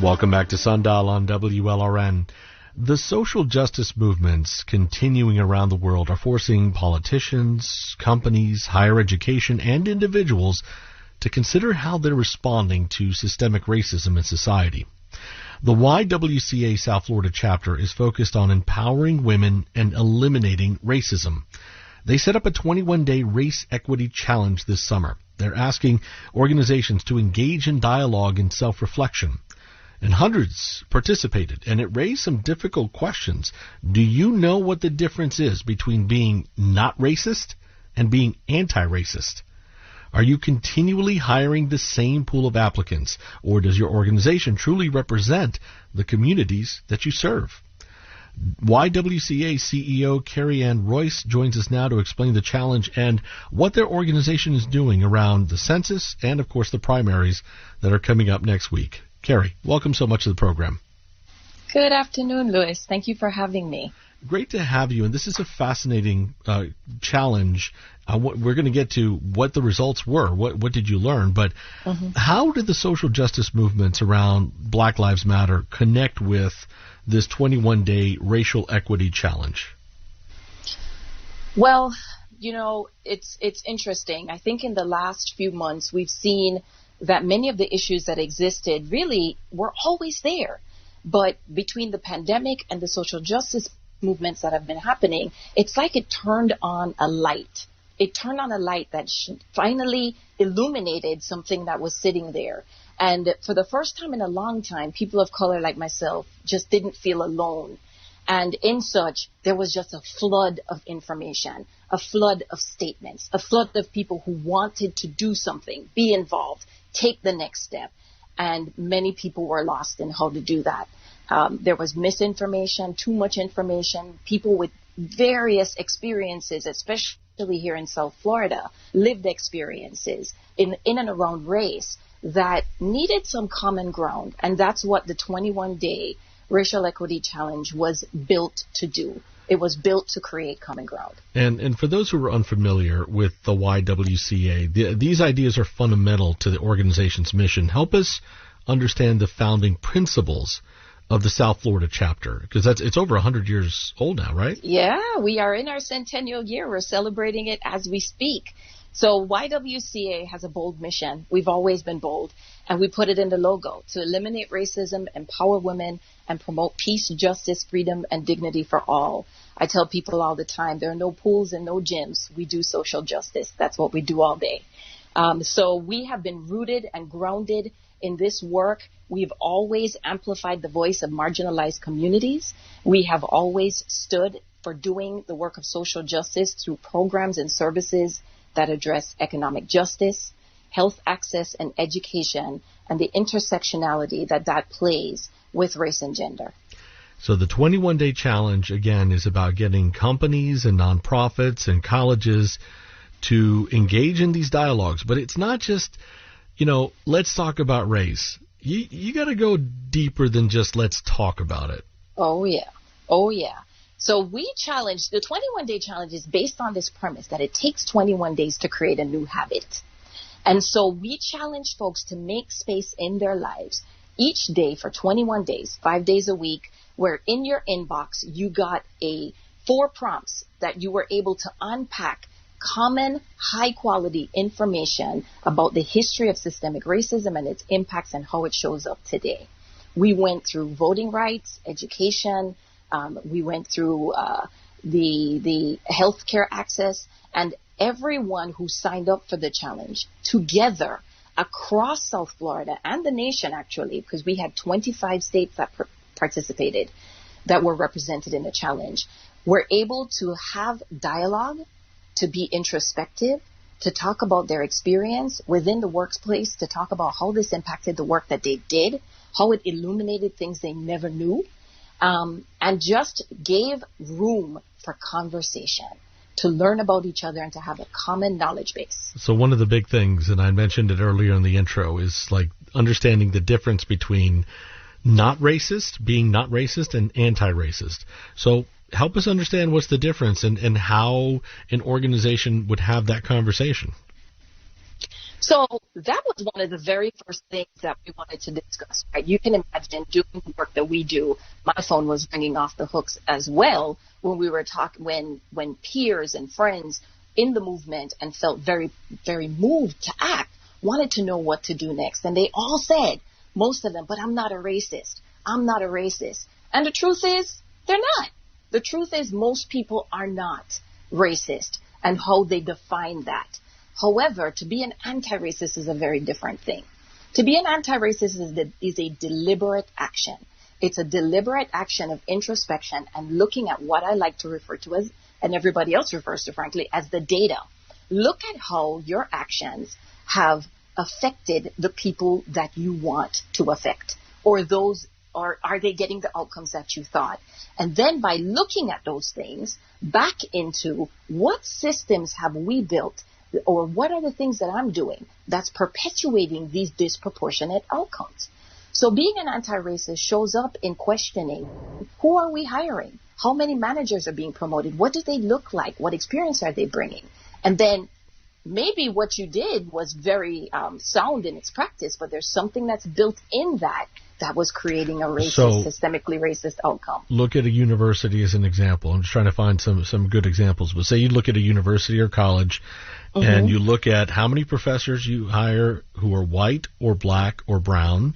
Welcome back to Sundial on WLRN. The social justice movements continuing around the world are forcing politicians, companies, higher education, and individuals to consider how they're responding to systemic racism in society. The YWCA South Florida chapter is focused on empowering women and eliminating racism. They set up a 21-day race equity challenge this summer. They're asking organizations to engage in dialogue and self-reflection. And hundreds participated, and it raised some difficult questions. Do you know what the difference is between being not racist and being anti-racist? Are you continually hiring the same pool of applicants, or does your organization truly represent the communities that you serve? YWCA CEO Kerry-Ann Royes joins us now to explain the challenge and what their organization is doing around the census and, of course, the primaries that are coming up next week. Kerry, welcome so much to the program. Good afternoon, Louis. Thank you for having me. Great to have you, and this is a fascinating challenge. We're going to get to what the results were. What did you learn? But how did the social justice movements around Black Lives Matter connect with this 21-day racial equity challenge? Well, you know, it's interesting. I think in the last few months we've seen that many of the issues that existed really were always there. But between the pandemic and the social justice movements that have been happening, it's like it turned on a light. It turned on a light that finally illuminated something that was sitting there. And for the first time in a long time, people of color like myself just didn't feel alone. And in such, there was just a flood of information, a flood of statements, a flood of people who wanted to do something, be involved, take the next step. And many people were lost in how to do that. There was misinformation, too much information, people with various experiences, especially here in South Florida, lived experiences in and around race that needed some common ground. And that's what the 21-day Racial Equity Challenge was built to do. It was built to create common ground. And for those who are unfamiliar with the YWCA, these ideas are fundamental to the organization's mission. Help us understand the founding principles of the South Florida chapter, because it's over 100 years old now, right? Yeah, we are in our centennial year. We're celebrating it as we speak. So YWCA has a bold mission. We've always been bold, and we put it in the logo: to eliminate racism, empower women, and promote peace, justice, freedom, and dignity for all. I tell people all the time, there are no pools and no gyms. We do social justice. That's what we do all day. So we have been rooted and grounded in this work. We've always amplified the voice of marginalized communities. We have always stood for doing the work of social justice through programs and services that address economic justice, health access, and education, and the intersectionality that plays with race and gender. So the 21-day challenge, again, is about getting companies and nonprofits and colleges to engage in these dialogues. But it's not just, let's talk about race. You got to go deeper than just let's talk about it. Oh, yeah. Oh, yeah. So we challenge, the 21-day challenge is based on this premise that it takes 21 days to create a new habit. And so we challenge folks to make space in their lives each day for 21 days, 5 days a week, where in your inbox you got 4 prompts that you were able to unpack common, high-quality information about the history of systemic racism and its impacts and how it shows up today. We went through voting rights, education, we went through the healthcare access, and everyone who signed up for the challenge together across South Florida and the nation, actually, because we had 25 states that participated that were represented in the challenge, were able to have dialogue, to be introspective, to talk about their experience within the workplace, to talk about how this impacted the work that they did, how it illuminated things they never knew, and just gave room for conversation, to learn about each other and to have a common knowledge base. So one of the big things, and I mentioned it earlier in the intro, is like understanding the difference between being not racist, and anti-racist. So help us understand what's the difference and how an organization would have that conversation. So that was one of the very first things that we wanted to discuss, right? You can imagine doing the work that we do. My phone was ringing off the hooks as well when we were talking, when peers and friends in the movement and felt very, very moved to act, wanted to know what to do next. And they all said, most of them, but I'm not a racist. I'm not a racist. And the truth is, they're not. The truth is most people are not racist, and how they define that. However, to be an anti-racist is a very different thing. To be an anti-racist is a deliberate action. It's a deliberate action of introspection and looking at what I like to refer to as, and everybody else refers to, frankly, as the data. Look at how your actions have affected the people that you want to affect, or those, or are they getting the outcomes that you thought? And then by looking at those things back into what systems have we built, or what are the things that I'm doing that's perpetuating these disproportionate outcomes? So being an anti-racist shows up in questioning, who are we hiring? How many managers are being promoted? What do they look like? What experience are they bringing? And then maybe what you did was very sound in its practice, but there's something that's built in that was creating a racist, systemically racist outcome. Look at a university as an example. I'm just trying to find some good examples. But say you look at a university or college, and you look at how many professors you hire who are white or black or brown,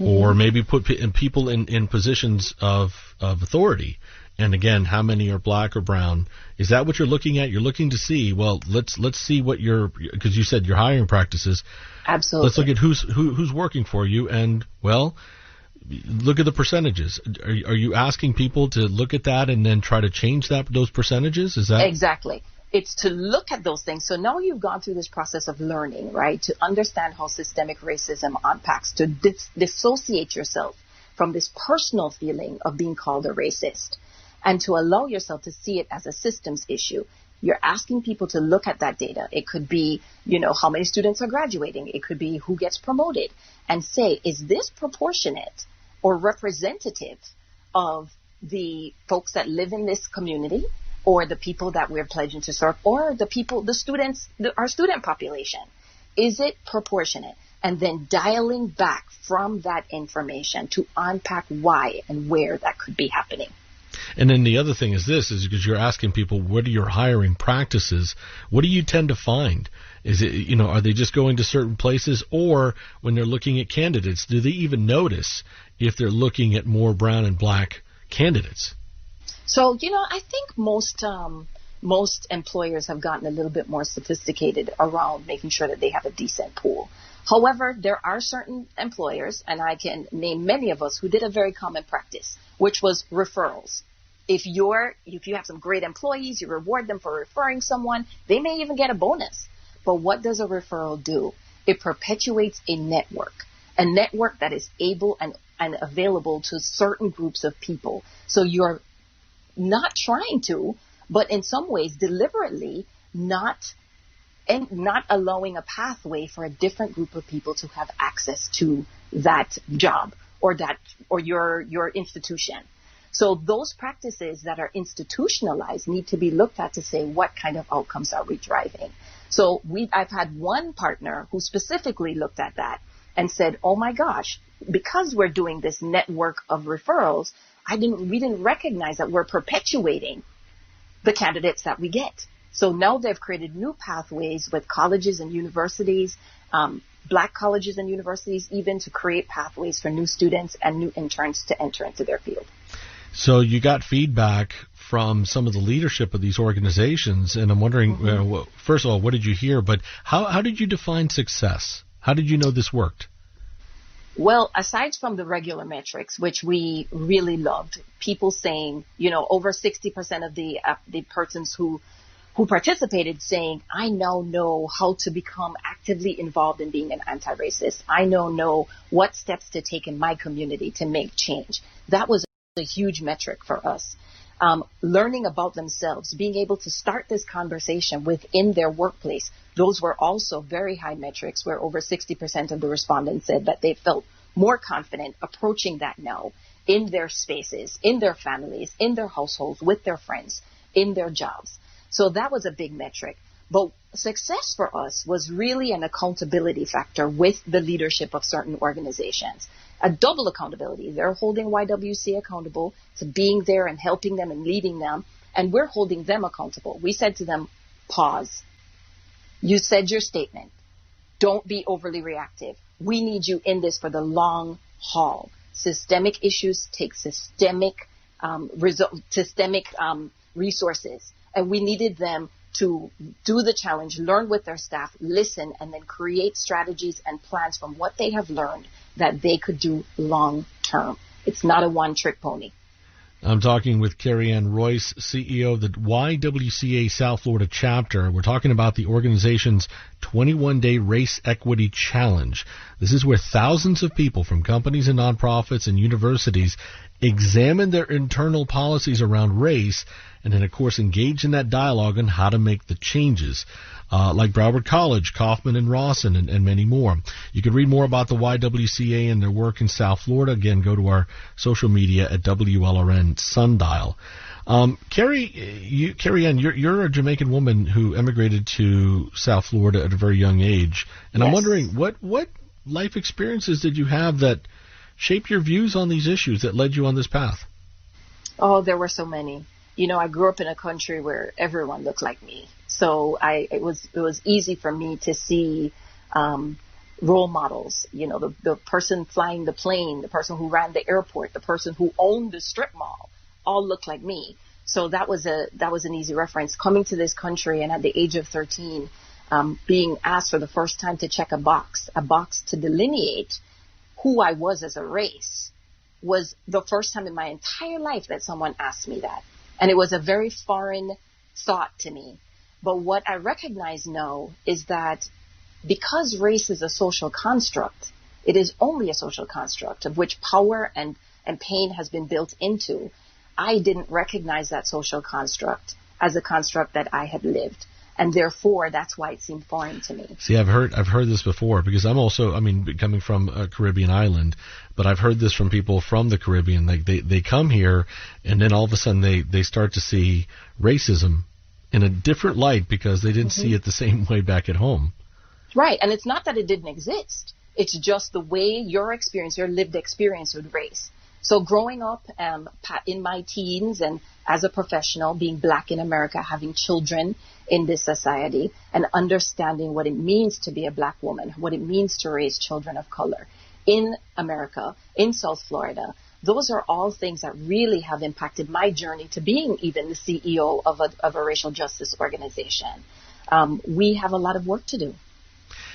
or maybe put people in positions of authority. And again, how many are black or brown? Is that what you're looking at? You're looking to see, well, let's see what because you said your hiring practices. Absolutely. Let's look at who's working for you, and well, look at the percentages. Are you asking people to look at that and then try to change those percentages? Is that exactly? It's to look at those things. So now you've gone through this process of learning, right, to understand how systemic racism unpacks, to dissociate yourself from this personal feeling of being called a racist, and to allow yourself to see it as a systems issue. You're asking people to look at that data. It could be, how many students are graduating. It could be who gets promoted, and say, is this proportionate or representative of the folks that live in this community, or the people that we're pledging to serve, or the students, our student population? Is it proportionate? And then dialing back from that information to unpack why and where that could be happening. And then the other thing is because you're asking people, what are your hiring practices? What do you tend to find? Is it, are they just going to certain places, or when they're looking at candidates, do they even notice if they're looking at more brown and black candidates? So, I think most employers have gotten a little bit more sophisticated around making sure that they have a decent pool. However, there are certain employers, and I can name many of us, who did a very common practice, which was referrals. If you have some great employees, you reward them for referring someone. They may even get a bonus. But what does a referral do? It perpetuates a network that is able and available to certain groups of people. So you're not trying to, but in some ways deliberately not allowing a pathway for a different group of people to have access to that job or your institution. So those practices that are institutionalized need to be looked at to say, what kind of outcomes are we driving? So I've had one partner who specifically looked at that and said, oh my gosh, because we're doing this network of referrals, we didn't recognize that we're perpetuating the candidates that we get. So now they've created new pathways with colleges and universities, black colleges and universities, even to create pathways for new students and new interns to enter into their field. So you got feedback from some of the leadership of these organizations, and I'm wondering, first of all, what did you hear? But how did you define success? How did you know this worked? Well, aside from the regular metrics, which we really loved, people saying, over 60% of the persons who participated saying, I now know how to become actively involved in being an anti-racist. I now know what steps to take in my community to make change. That was a huge metric for us. Learning about themselves, being able to start this conversation within their workplace. Those were also very high metrics, where over 60% of the respondents said that they felt more confident approaching that now in their spaces, in their families, in their households, with their friends, in their jobs. So that was a big metric. But success for us was really an accountability factor with the leadership of certain organizations. A double accountability. They're holding YWCA accountable to being there and helping them and leading them, and we're holding them accountable. We said to them, pause. You said your statement. Don't be overly reactive. We need you in this for the long haul. Systemic issues take systemic resources, and we needed them to do the challenge, learn with their staff, listen, and then create strategies and plans from what they have learned that they could do long term. It's not a one-trick pony. I'm talking with Kerry-Ann Royes, CEO of the YWCA South Florida chapter. We're talking about the organization's 21-day Race Equity Challenge. This is where thousands of people from companies and nonprofits and universities examine their internal policies around race and then, of course, engage in that dialogue on how to make the changes, like Broward College, Kaufman and Rawson, and many more. You can read more about the YWCA and their work in South Florida. Again, go to our social media at WLRN Sundial. Kerry-Ann, you're a Jamaican woman who emigrated to South Florida at a very young age, and yes. I'm wondering what life experiences did you have that shaped your views on these issues that led you on this path? Oh, there were so many. You know, I grew up in a country where everyone looked like me. So it was easy for me to see role models. You know, the person flying the plane, the person who ran the airport, the person who owned the strip mall, all looked like me. So that was an easy reference. Coming to this country and at the age of 13, being asked for the first time to check a box to delineate who I was as a race, was the first time in my entire life that someone asked me that. And it was a very foreign thought to me. But what I recognize now is that because race is a social construct, it is only a social construct of which power and pain has been built into. I didn't recognize that social construct as a construct that I had lived. And therefore, that's why it seemed foreign to me. See, I've heard this before because I'm also, coming from a Caribbean island, but I've heard this from people from the Caribbean. Like they come here and then all of a sudden they start to see racism in a different light because they didn't see it the same way back at home. Right. And it's not that it didn't exist. It's just the way your lived experience with race. So growing up in my teens and as a professional, being black in America, having children in this society and understanding what it means to be a black woman, what it means to raise children of color in America, in South Florida, those are all things that really have impacted my journey to being even the CEO of a racial justice organization. We have a lot of work to do.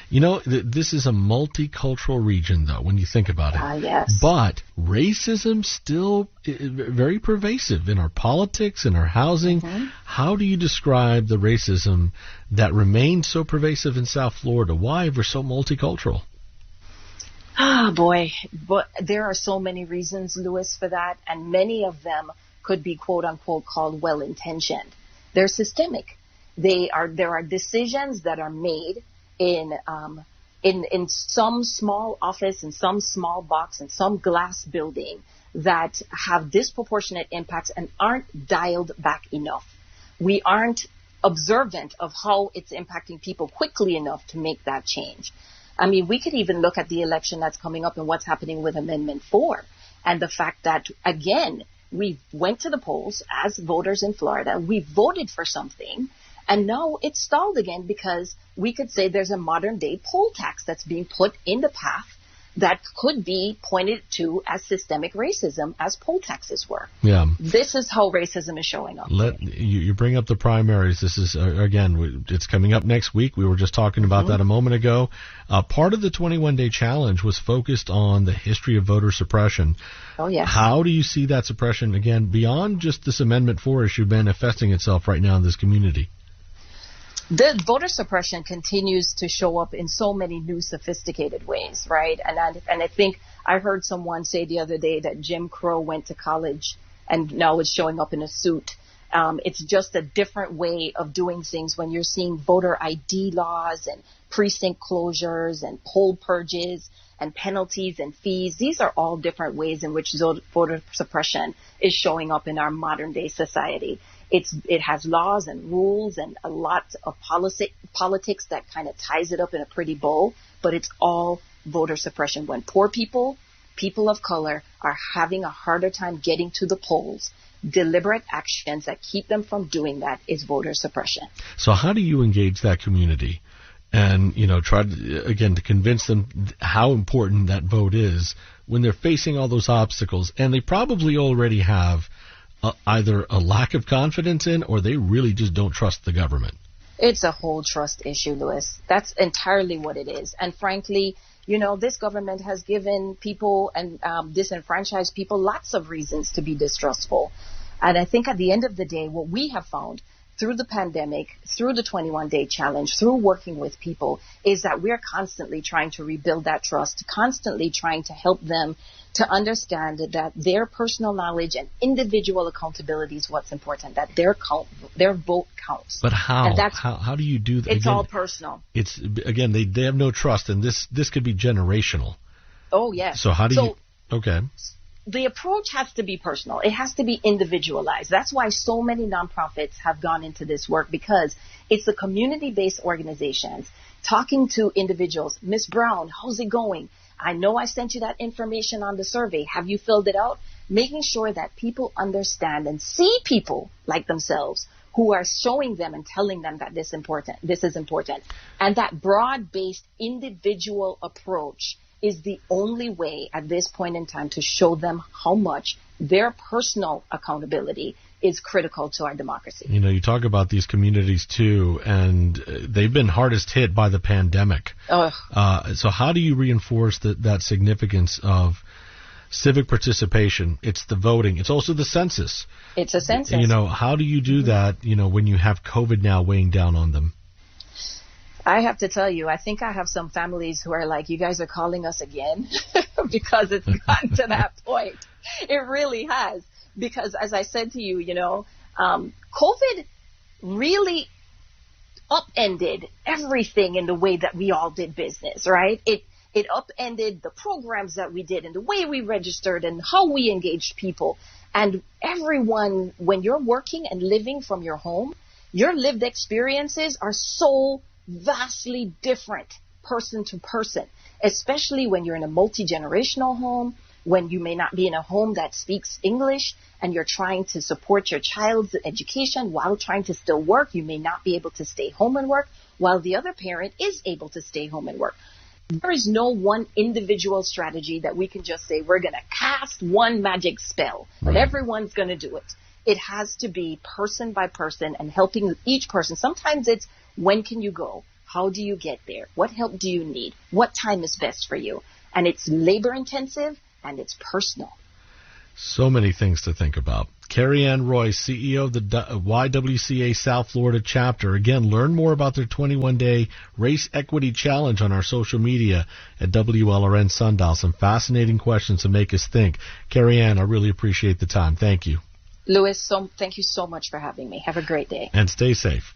You know, this is a multicultural region, though, when you think about it. Yes. But racism still very pervasive in our politics, in our housing. How do you describe the racism that remains so pervasive in South Florida? Why? We're so multicultural. Ah, boy. But there are so many reasons, Louis, for that, and many of them could be, quote unquote, called well-intentioned. They're systemic. There are decisions that are made in some small office, in some small box, in some glass building that have disproportionate impacts and aren't dialed back enough. We aren't observant of how it's impacting people quickly enough to make that change. I mean, we could even look at the election that's coming up and what's happening with Amendment 4 and the fact that, again, we went to the polls as voters in Florida. We voted for something. And now it's stalled again because we could say there's a modern day poll tax that's being put in the path that could be pointed to as systemic racism as poll taxes were. Yeah. This is how racism is showing up. You bring up the primaries. This is, again, it's coming up next week. We were just talking about that a moment ago. Part of the 21-day challenge was focused on the history of voter suppression. Oh, yes. How do you see that suppression, again, beyond just this Amendment 4 issue manifesting itself right now in this community? The voter suppression continues to show up in so many new sophisticated ways, right? And I think I heard someone say the other day that Jim Crow went to college and now is showing up in a suit. It's just a different way of doing things when you're seeing voter ID laws and precinct closures and poll purges and penalties and fees. These are all different ways in which voter suppression is showing up in our modern day society. It has laws and rules and a lot of politics that kind of ties it up in a pretty bow, but it's all voter suppression. When poor people of color are having a harder time getting to the polls, deliberate actions that keep them from doing that is voter suppression. So how do you engage that community and, try to, again, to convince them how important that vote is when they're facing all those obstacles and they probably already have either a lack of confidence in or they really just don't trust the government? It's a whole trust issue, Louis. That's entirely what it is. And frankly, this government has given people and disenfranchised people lots of reasons to be distrustful. And I think at the end of the day, what we have found through the pandemic, through the 21-day challenge, through working with people, is that we're constantly trying to rebuild that trust, constantly trying to help them to understand that their personal knowledge and individual accountability is what's important, that their vote counts. But how? How do you do that? It's all personal. It's, again, they have no trust, and this could be generational. Oh, yes. So how do you... Okay. The approach has to be personal. It has to be individualized. That's why so many nonprofits have gone into this work, because it's the community-based organizations talking to individuals. Miss Brown, how's it going? I know I sent you that information on the survey. Have you filled it out? Making sure that people understand and see people like themselves who are showing them and telling them that this is important. And that broad-based individual approach is the only way at this point in time to show them how much their personal accountability is critical to our democracy. You talk about these communities too, and they've been hardest hit by the pandemic. So how do you reinforce that significance of civic participation? It's the voting. It's also the census. It's a census. How do you do that, when you have COVID now weighing down on them? I have to tell you, I think I have some families who are like, you guys are calling us again, because it's gotten to that point. It really has. Because as I said to you, COVID really upended everything in the way that we all did business, right? It upended the programs that we did and the way we registered and how we engaged people. And everyone, when you're working and living from your home, your lived experiences are so vastly different person to person, especially when you're in a multi-generational home, when you may not be in a home that speaks English and you're trying to support your child's education while trying to still work. You may not be able to stay home and work while the other parent is able to stay home and work. There is no one individual strategy that we can just say we're going to cast one magic spell, but everyone's going to do it. It has to be person by person and helping each person. Sometimes it's, when can you go? How do you get there? What help do you need? What time is best for you? And it's labor intensive and it's personal. So many things to think about. Kerry-Ann Royes, CEO of the YWCA South Florida chapter. Again, learn more about their 21-day race equity challenge on our social media at WLRN Sundial. Some fascinating questions to make us think. Kerry-Ann, I really appreciate the time. Thank you. Louis, thank you so much for having me. Have a great day. And stay safe.